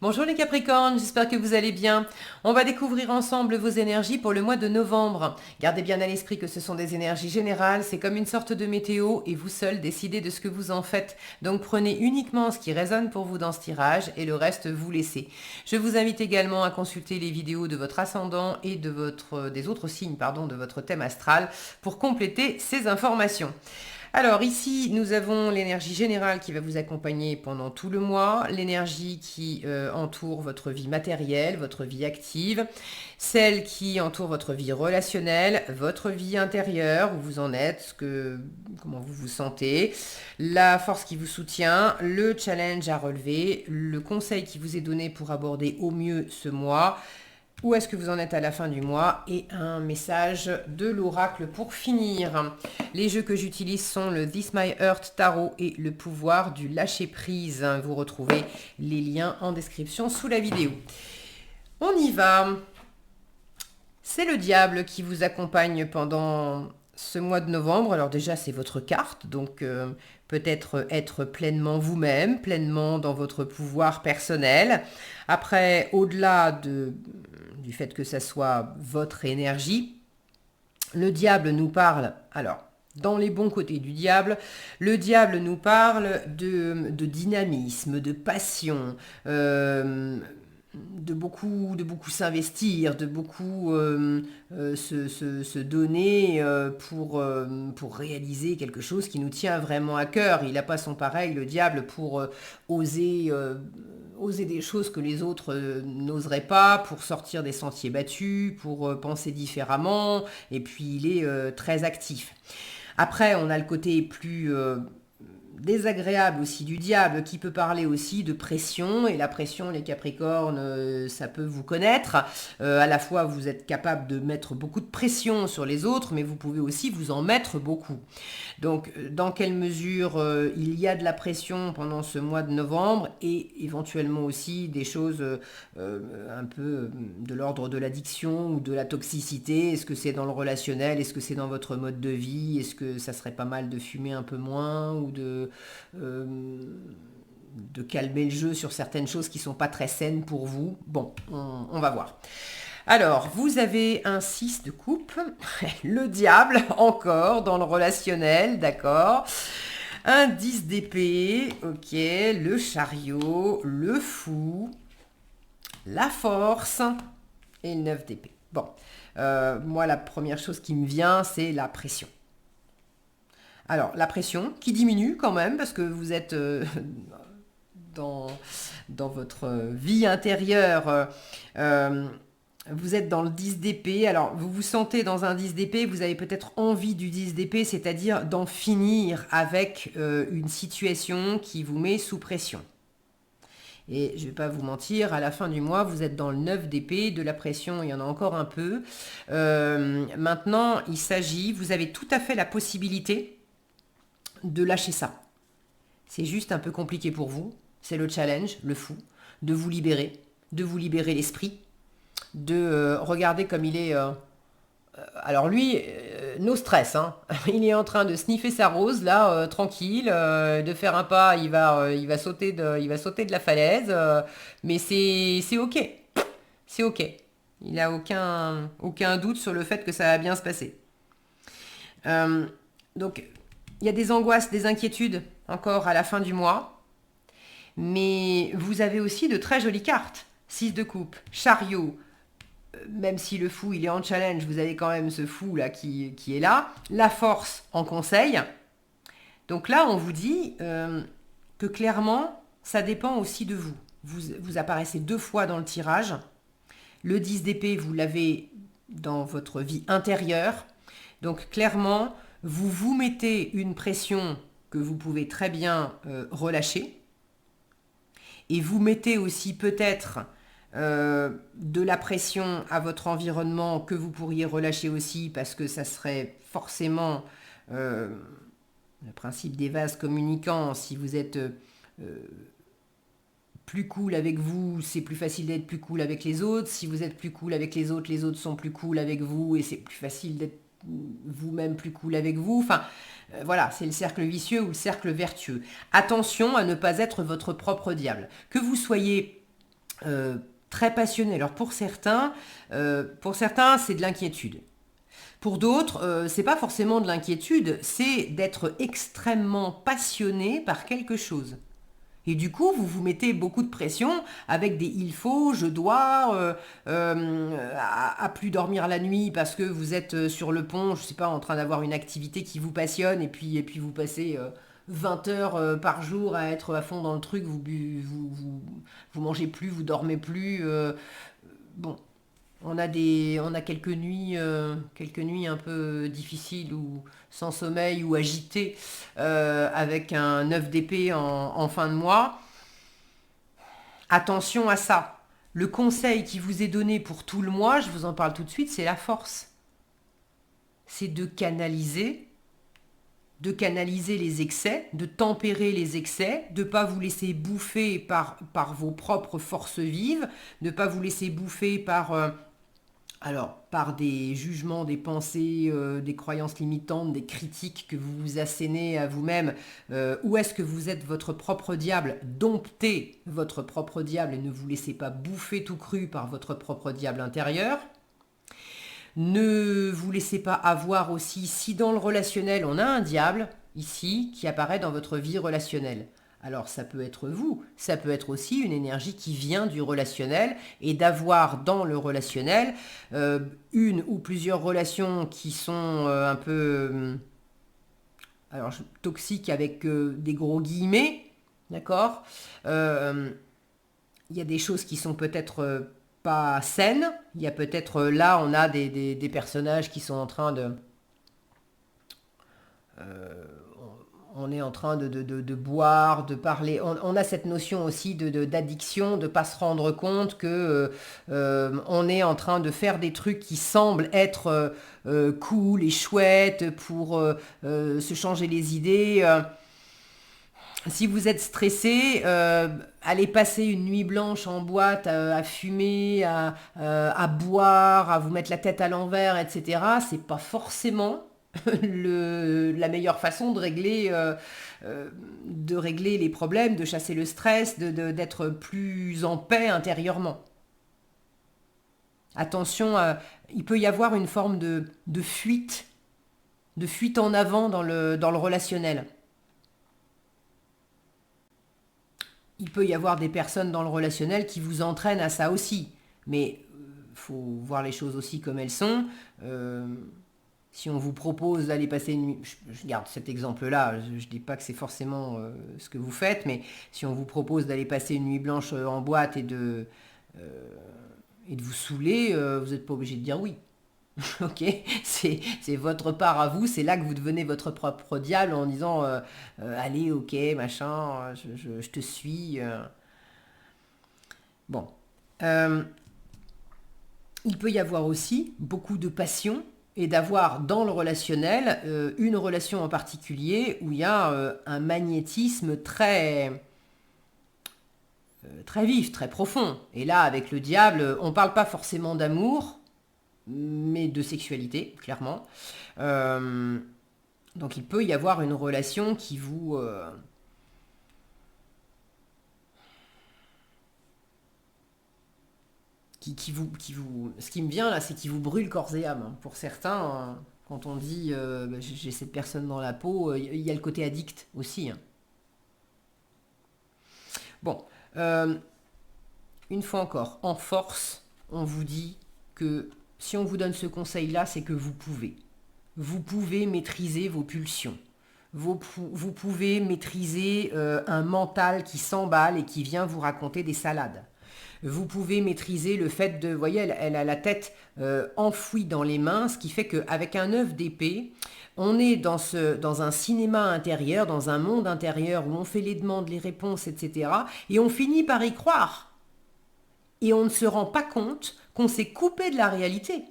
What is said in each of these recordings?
Bonjour les Capricornes, j'espère que vous allez bien. On va découvrir ensemble vos énergies pour le mois de novembre. Gardez bien à l'esprit que ce sont des énergies générales, c'est comme une sorte de météo et vous seul décidez de ce que vous en faites. Donc prenez uniquement ce qui résonne pour vous dans ce tirage et le reste vous laissez. Je vous invite également à consulter les vidéos de votre ascendant et des autres signes de votre thème astral pour compléter ces informations. Alors ici, nous avons l'énergie générale qui va vous accompagner pendant tout le mois, l'énergie qui entoure votre vie matérielle, votre vie active, celle qui entoure votre vie relationnelle, votre vie intérieure, où vous en êtes, comment vous vous sentez, la force qui vous soutient, le challenge à relever, le conseil qui vous est donné pour aborder au mieux ce mois, où est-ce que vous en êtes à la fin du mois et un message de l'oracle pour finir. Les jeux que j'utilise sont le This My Heart Tarot et le pouvoir du lâcher-prise. Vous retrouvez les liens en description sous la vidéo. On y va. C'est le diable qui vous accompagne pendant ce mois de novembre. Alors déjà, c'est votre carte, donc peut-être être pleinement vous-même, pleinement dans votre pouvoir personnel. Après, au-delà du fait que ça soit votre énergie, le diable nous parle, alors, dans les bons côtés du diable, le diable nous parle de dynamisme, de passion, de beaucoup s'investir, de beaucoup se donner pour réaliser quelque chose qui nous tient vraiment à cœur. Il n'a pas son pareil, le diable, pour oser des choses que les autres n'oseraient pas, pour sortir des sentiers battus, pour penser différemment, et puis il est très actif. Après, on a le côté plus désagréable aussi du diable qui peut parler aussi de pression, et la pression, les Capricornes, ça peut vous connaître. À la fois vous êtes capable de mettre beaucoup de pression sur les autres, mais vous pouvez aussi vous en mettre beaucoup. Donc dans quelle mesure il y a de la pression pendant ce mois de novembre, et éventuellement aussi des choses un peu de l'ordre de l'addiction ou de la toxicité. Est-ce que c'est dans le relationnel, est-ce que c'est dans votre mode de vie, est-ce que ça serait pas mal de fumer un peu moins, ou de calmer le jeu sur certaines choses qui sont pas très saines pour vous. Bon, on va voir. Alors, vous avez un 6 de coupe, le diable encore dans le relationnel, d'accord. Un 10 d'épée, ok, le chariot, le fou, la force et le 9 d'épée. Bon, moi la première chose qui me vient, c'est la pression. Alors, la pression qui diminue quand même parce que vous êtes dans votre vie intérieure. Vous êtes dans le 10 d'épée. Alors, vous vous sentez dans un 10 d'épée, vous avez peut-être envie du 10 d'épée, c'est-à-dire d'en finir avec une situation qui vous met sous pression. Et je ne vais pas vous mentir, à la fin du mois, vous êtes dans le 9 d'épée, de la pression, il y en a encore un peu. Maintenant, il s'agit, vous avez tout à fait la possibilité de lâcher ça. C'est juste un peu compliqué pour vous. C'est le challenge, le fou, de vous libérer l'esprit, de regarder comme il est. Alors lui, no stress, hein. Il est en train de sniffer sa rose là, tranquille, de faire un pas, il va sauter de la falaise, mais c'est ok, c'est ok. Il n'a aucun doute sur le fait que ça va bien se passer. Donc il y a des angoisses, des inquiétudes encore à la fin du mois. Mais vous avez aussi de très jolies cartes. 6 de coupe, chariot. Même si le fou, il est en challenge, vous avez quand même ce fou là qui est là. La force en conseil. Donc là, on vous dit que clairement, ça dépend aussi de vous. Vous apparaissez 2 fois dans le tirage. Le 10 d'épée, vous l'avez dans votre vie intérieure. Donc clairement, vous vous mettez une pression que vous pouvez très bien relâcher. Et vous mettez aussi peut-être de la pression à votre environnement que vous pourriez relâcher aussi, parce que ça serait forcément le principe des vases communicants. Si vous êtes plus cool avec vous, c'est plus facile d'être plus cool avec les autres. Si vous êtes plus cool avec les autres sont plus cool avec vous, et c'est plus facile d'être vous-même plus cool avec vous. Enfin, voilà, c'est le cercle vicieux ou le cercle vertueux. Attention à ne pas être votre propre diable. Que vous soyez euh, très passionné. Alors pour certains c'est de l'inquiétude. Pour d'autres, c'est pas forcément de l'inquiétude, c'est d'être extrêmement passionné par quelque chose. Et du coup, vous vous mettez beaucoup de pression avec des il faut, je dois, à plus dormir la nuit parce que vous êtes sur le pont, je sais pas, en train d'avoir une activité qui vous passionne et puis vous passez 20 heures par jour à être à fond dans le truc, vous mangez plus, vous dormez plus. Bon, on a quelques nuits un peu difficiles ou sans sommeil ou agitées avec un 9 d'épée en fin de mois. Attention à ça. Le conseil qui vous est donné pour tout le mois, je vous en parle tout de suite, c'est la force. C'est de canaliser les excès, de tempérer les excès, de ne pas vous laisser bouffer par vos propres forces vives, de ne pas vous laisser bouffer par des jugements, des pensées, des croyances limitantes, des critiques que vous vous assénez à vous-même, où est-ce que vous êtes votre propre diable, domptez votre propre diable et ne vous laissez pas bouffer tout cru par votre propre diable intérieur. Ne vous laissez pas avoir aussi, si dans le relationnel on a un diable, ici, qui apparaît dans votre vie relationnelle. Alors ça peut être vous, ça peut être aussi une énergie qui vient du relationnel et d'avoir dans le relationnel une ou plusieurs relations qui sont un peu toxiques avec des gros guillemets, d'accord. Il y a des choses qui sont peut-être pas saines. Il y a peut-être là, on a des personnages qui sont en train de... on est en train de boire, de parler. On a cette notion aussi d'addiction, de ne pas se rendre compte que on est en train de faire des trucs qui semblent être cool et chouettes pour se changer les idées. Si vous êtes stressé, allez passer une nuit blanche en boîte à fumer, à boire, à vous mettre la tête à l'envers, etc. C'est pas forcément la meilleure façon de régler les problèmes, de chasser le stress, d'être plus en paix intérieurement. Attention, il peut y avoir une forme de fuite en avant dans le relationnel. Il peut y avoir des personnes dans le relationnel qui vous entraînent à ça aussi. Mais il faut voir les choses aussi comme elles sont. Si on vous propose d'aller passer une nuit, je garde cet exemple-là, je ne dis pas que c'est forcément ce que vous faites, mais si on vous propose d'aller passer une nuit blanche en boîte et de vous saouler, vous n'êtes pas obligé de dire oui. Ok, c'est votre part à vous, c'est là que vous devenez votre propre diable en disant allez, ok, machin, je te suis. Bon. Euh, il peut y avoir aussi beaucoup de passion et d'avoir dans le relationnel une relation en particulier où il y a un magnétisme très vif, très profond. Et là, avec le diable, on ne parle pas forcément d'amour, mais de sexualité, clairement. Euh, donc il peut y avoir une relation ce qui me vient là, c'est qui vous brûle corps et âme. Pour certains, quand on dit bah, j'ai cette personne dans la peau, il y a le côté addict aussi. Hein. Bon, une fois encore, en force, on vous dit que si on vous donne ce conseil-là, c'est que vous pouvez. Vous pouvez maîtriser vos pulsions. Vous pouvez maîtriser un mental qui s'emballe et qui vient vous raconter des salades. Vous pouvez maîtriser le fait de... Vous voyez, elle a la tête enfouie dans les mains, ce qui fait qu'avec un œuf d'épée, on est dans un cinéma intérieur, dans un monde intérieur où on fait les demandes, les réponses, etc. Et on finit par y croire. Et on ne se rend pas compte qu'on s'est coupé de la réalité.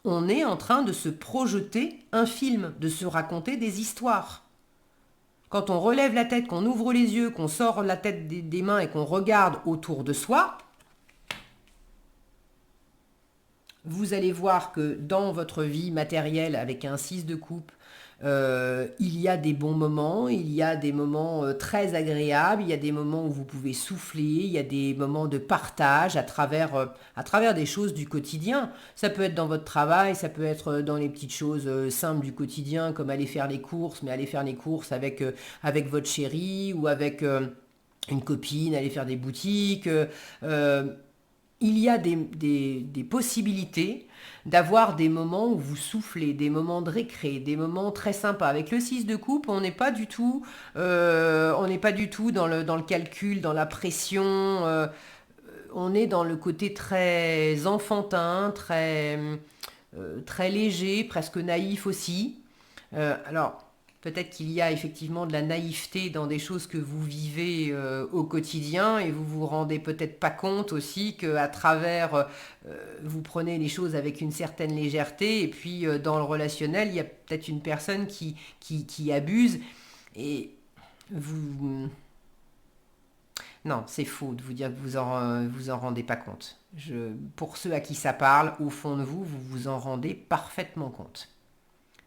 On est en train de se projeter un film, de se raconter des histoires. Quand on relève la tête, qu'on ouvre les yeux, qu'on sort la tête des mains et qu'on regarde autour de soi, vous allez voir que dans votre vie matérielle, avec un 6 de coupe, Il y a des bons moments, il y a des moments très agréables, il y a des moments où vous pouvez souffler, il y a des moments de partage à travers des choses du quotidien. Ça peut être dans votre travail, ça peut être dans les petites choses simples du quotidien, comme aller faire les courses, mais aller faire les courses avec votre chéri ou avec une copine, aller faire des boutiques. Il y a des possibilités d'avoir des moments où vous soufflez, des moments de récré, des moments très sympas. Avec le 6 de coupe, on n'est pas du tout dans le calcul, dans la pression. On est dans le côté très enfantin, très léger, presque naïf aussi. Alors, peut-être qu'il y a effectivement de la naïveté dans des choses que vous vivez au quotidien et vous vous rendez peut-être pas compte aussi qu'à travers, vous prenez les choses avec une certaine légèreté et puis dans le relationnel, il y a peut-être une personne qui abuse et vous... Non, c'est faux de vous dire que vous en rendez pas compte. Pour ceux à qui ça parle, au fond de vous, vous vous en rendez parfaitement compte.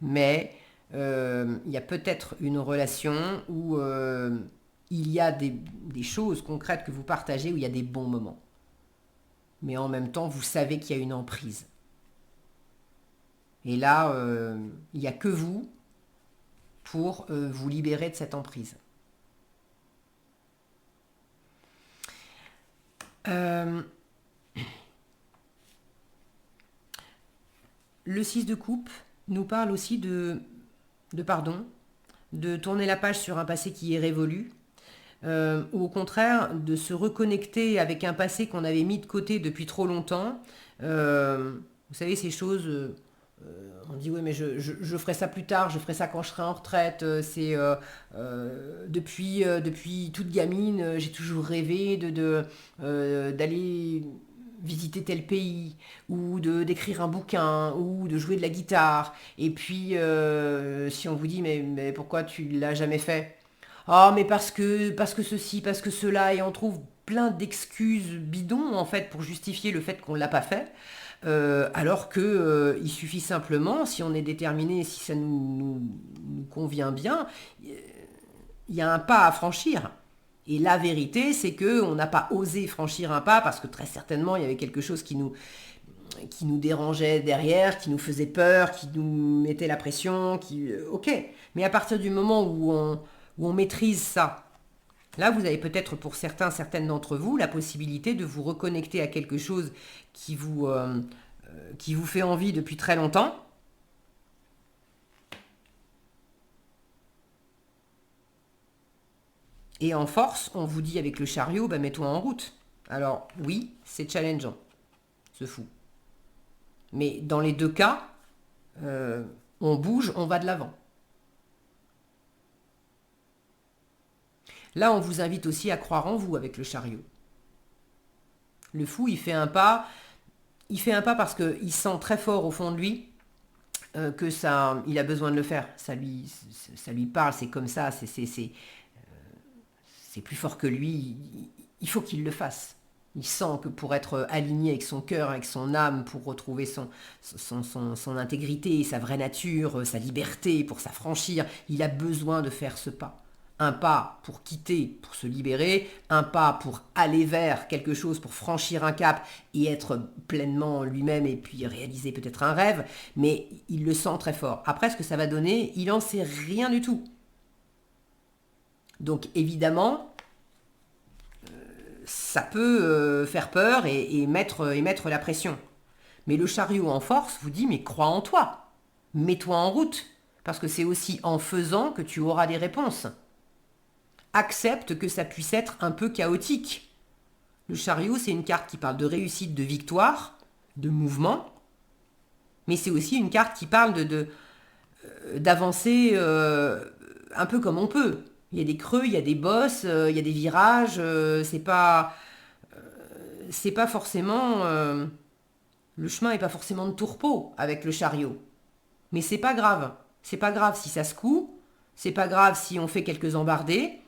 Mais il y a peut-être une relation où il y a des choses concrètes que vous partagez, où il y a des bons moments. Mais en même temps, vous savez qu'il y a une emprise. Et là, il n'y a que vous pour vous libérer de cette emprise. Le 6 de coupe nous parle aussi de pardon, de tourner la page sur un passé qui est révolu, ou au contraire de se reconnecter avec un passé qu'on avait mis de côté depuis trop longtemps. Vous savez, ces choses, on dit oui mais je ferai ça plus tard, je ferai ça quand je serai en retraite. Depuis toute gamine, j'ai toujours rêvé d'aller visiter tel pays, ou d'écrire un bouquin, ou de jouer de la guitare. Et puis, si on vous dit, mais pourquoi tu l'as jamais fait? Ah, mais parce que ceci, parce que cela, et on trouve plein d'excuses bidons, en fait, pour justifier le fait qu'on ne l'a pas fait. Alors que il suffit simplement, si on est déterminé, si ça nous convient bien, il y a un pas à franchir. Et la vérité, c'est que on n'a pas osé franchir un pas parce que très certainement il y avait quelque chose qui nous dérangeait derrière, qui nous faisait peur, qui nous mettait la pression, ok. Mais à partir du moment où on maîtrise ça, là vous avez peut-être pour certains, certaines d'entre vous, la possibilité de vous reconnecter à quelque chose qui vous fait envie depuis très longtemps. Et en force, on vous dit avec le chariot, bah, mets-toi en route. Alors oui, c'est challengeant, ce fou. Mais dans les deux cas, on bouge, on va de l'avant. Là, on vous invite aussi à croire en vous avec le chariot. Le fou, il fait un pas parce qu'il sent très fort au fond de lui que ça, il a besoin de le faire. Ça lui parle, c'est comme ça, c'est plus fort que lui, il faut qu'il le fasse. Il sent que pour être aligné avec son cœur, avec son âme, pour retrouver son intégrité, sa vraie nature, sa liberté, pour s'affranchir, il a besoin de faire ce pas. Un pas pour quitter, pour se libérer, un pas pour aller vers quelque chose, pour franchir un cap et être pleinement lui-même et puis réaliser peut-être un rêve, mais il le sent très fort. Après, ce que ça va donner, il n'en sait rien du tout. Donc évidemment, ça peut faire peur et mettre la pression. Mais le chariot en force vous dit, mais crois en toi, mets-toi en route, parce que c'est aussi en faisant que tu auras des réponses. Accepte que ça puisse être un peu chaotique. Le chariot, c'est une carte qui parle de réussite, de victoire, de mouvement, mais c'est aussi une carte qui parle d'avancer un peu comme on peut. Il y a des creux, il y a des bosses, il y a des virages. C'est pas forcément le chemin est pas forcément de tourpeau avec le chariot. Mais c'est pas grave. C'est pas grave si ça secoue. C'est pas grave si on fait quelques embardées.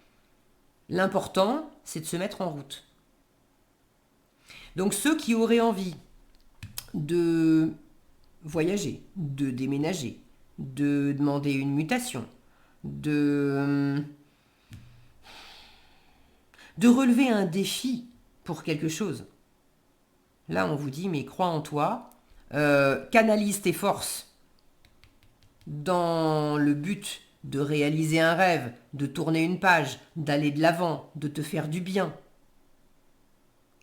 L'important, c'est de se mettre en route. Donc ceux qui auraient envie de voyager, de déménager, de demander une mutation, de relever un défi pour quelque chose. Là, on vous dit, mais crois en toi, canalise tes forces dans le but de réaliser un rêve, de tourner une page, d'aller de l'avant, de te faire du bien.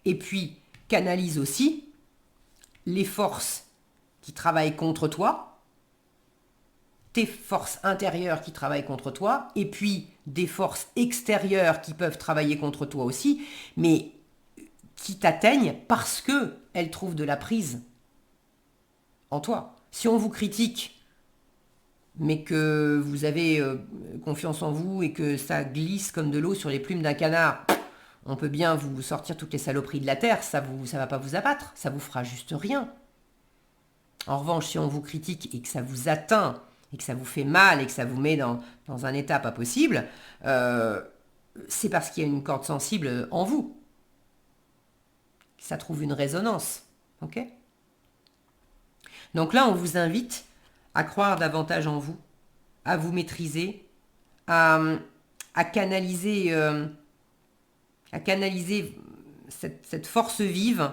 Et puis, canalise aussi les forces qui travaillent contre toi, tes forces intérieures qui travaillent contre toi, et puis des forces extérieures qui peuvent travailler contre toi aussi, mais qui t'atteignent parce qu'elles trouvent de la prise en toi. Si on vous critique, mais que vous avez confiance en vous et que ça glisse comme de l'eau sur les plumes d'un canard, on peut bien vous sortir toutes les saloperies de la terre, ça va pas vous abattre, ça vous fera juste rien. En revanche, si on vous critique et que ça vous atteint, et que ça vous fait mal, et que ça vous met dans un état pas possible, c'est parce qu'il y a une corde sensible en vous. Ça trouve une résonance. Ok ? Donc là, on vous invite à croire davantage en vous, à vous maîtriser, à canaliser, cette force vive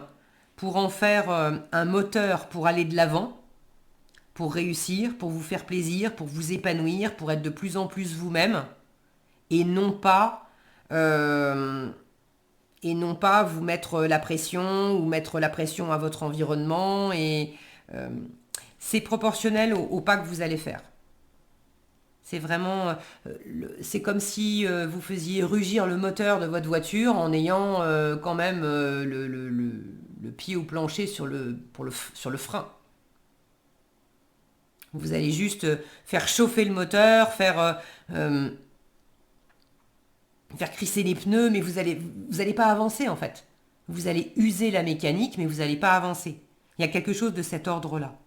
pour en faire un moteur pour aller de l'avant, pour réussir, pour vous faire plaisir, pour vous épanouir, pour être de plus en plus vous-même, et non pas vous mettre la pression ou mettre la pression à votre environnement. Et c'est proportionnel au pas que vous allez faire. C'est vraiment, c'est comme si vous faisiez rugir le moteur de votre voiture en ayant quand même le pied au plancher sur le frein. Vous allez juste faire chauffer le moteur, faire crisser les pneus, mais vous allez pas avancer en fait. Vous allez user la mécanique, mais vous n'allez pas avancer. Il y a quelque chose de cet ordre-là.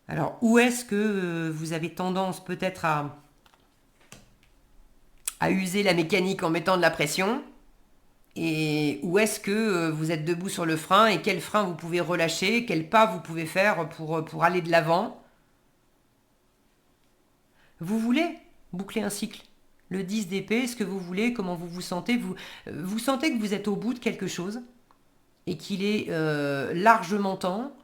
Alors, où est-ce que vous avez tendance peut-être à user la mécanique en mettant de la pression? Et où est-ce que vous êtes debout sur le frein et quel frein vous pouvez relâcher, quel pas vous pouvez faire pour aller de l'avant? Vous voulez boucler un cycle. Le 10 d'épée, ce que vous voulez, comment vous vous sentez, vous sentez que vous êtes au bout de quelque chose et qu'il est largement temps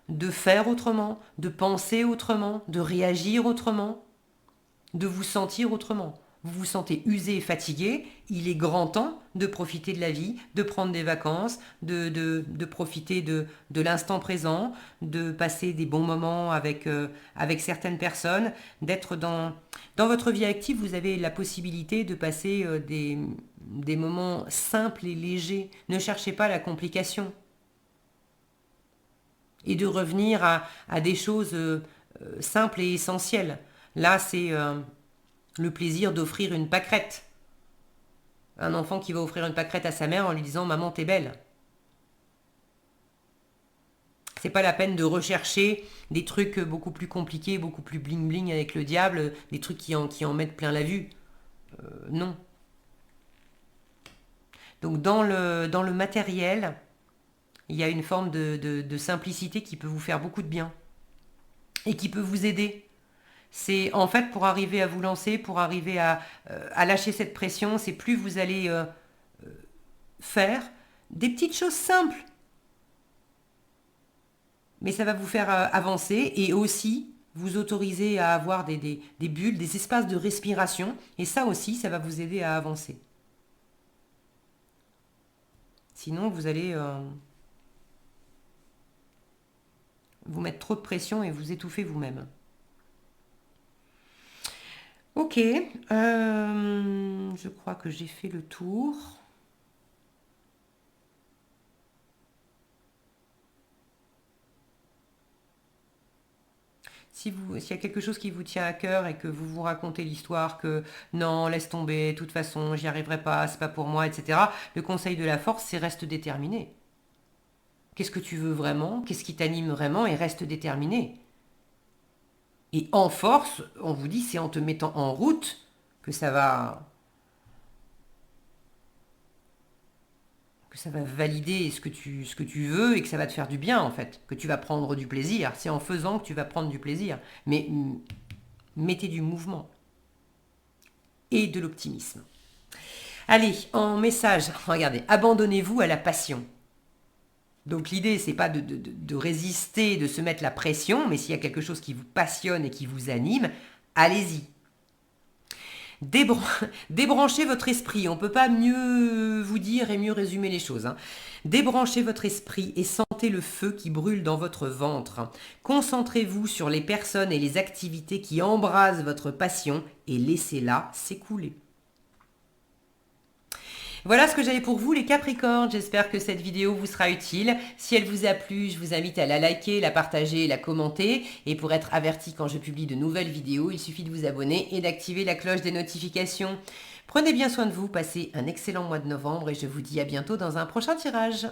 de faire autrement, de penser autrement, de réagir autrement, de vous sentir autrement. Vous vous sentez usé et fatigué, il est grand temps de profiter de la vie, de prendre des vacances, de profiter de l'instant présent, de passer des bons moments avec certaines personnes, d'être dans votre vie active. Vous avez la possibilité de passer des moments simples et légers. Ne cherchez pas la complication. Et de revenir à des choses simples et essentielles. Là, c'est le plaisir d'offrir une pâquerette. Un enfant qui va offrir une pâquerette à sa mère en lui disant « Maman, t'es belle ». C'est pas la peine de rechercher des trucs beaucoup plus compliqués, beaucoup plus bling-bling avec le diable, des trucs qui en mettent plein la vue. Non. Donc dans le matériel, il y a une forme de simplicité qui peut vous faire beaucoup de bien et qui peut vous aider. C'est en fait pour arriver à vous lancer, pour arriver à lâcher cette pression, c'est plus vous allez faire des petites choses simples. Mais ça va vous faire avancer et aussi vous autoriser à avoir des bulles, des espaces de respiration. Et ça aussi, ça va vous aider à avancer. Sinon, vous allez vous mettre trop de pression et vous étouffer vous-même. Ok, je crois que j'ai fait le tour. S'il y a quelque chose qui vous tient à cœur et que vous vous racontez l'histoire que non, laisse tomber, de toute façon, j'y arriverai pas, c'est pas pour moi, etc. Le conseil de la force, c'est reste déterminé. Qu'est-ce que tu veux vraiment? Qu'est-ce qui t'anime vraiment? Et reste déterminé. Et en force, on vous dit, c'est en te mettant en route que ça va ça va valider ce que tu veux et que ça va te faire du bien en fait, que tu vas prendre du plaisir. C'est en faisant que tu vas prendre du plaisir. Mais mettez du mouvement et de l'optimisme. Allez, en message, regardez, abandonnez-vous à la passion. Donc l'idée, c'est pas de résister, de se mettre la pression, mais s'il y a quelque chose qui vous passionne et qui vous anime, allez-y. Débranchez votre esprit. On ne peut pas mieux vous dire et mieux résumer les choses. Débranchez votre esprit et sentez le feu qui brûle dans votre ventre. Concentrez-vous sur les personnes et les activités qui embrasent votre passion et laissez-la s'écouler. Voilà ce que j'avais pour vous les Capricornes, j'espère que cette vidéo vous sera utile. Si elle vous a plu, je vous invite à la liker, la partager, la commenter. Et pour être averti quand je publie de nouvelles vidéos, il suffit de vous abonner et d'activer la cloche des notifications. Prenez bien soin de vous, passez un excellent mois de novembre et je vous dis à bientôt dans un prochain tirage.